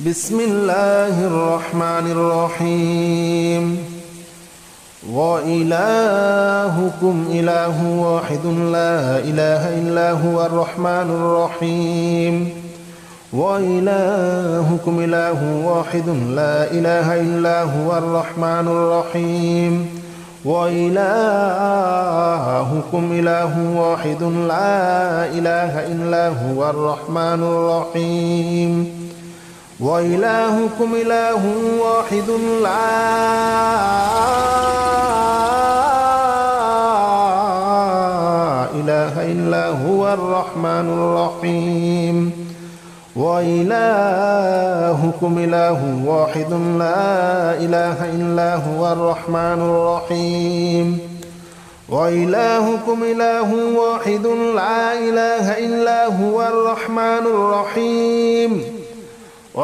بسم الله الرحمن الرحيم وإلهكم إله واحد لا إله إلا هو الرحمن الرحيم وإلهكم إله واحد لا إله إلا هو الرحمن الرحيم وإلهكم إله واحد لا إله إلا هو الرحمن الرحيم وإلهكم إله واحد لا إله إلا هو الرحمن الرحيم وإلهكم إله واحد لا إله إلا هو الرحمن الرحيم وإلهكم إله واحد لا إله إلا هو الرحمن الرحيم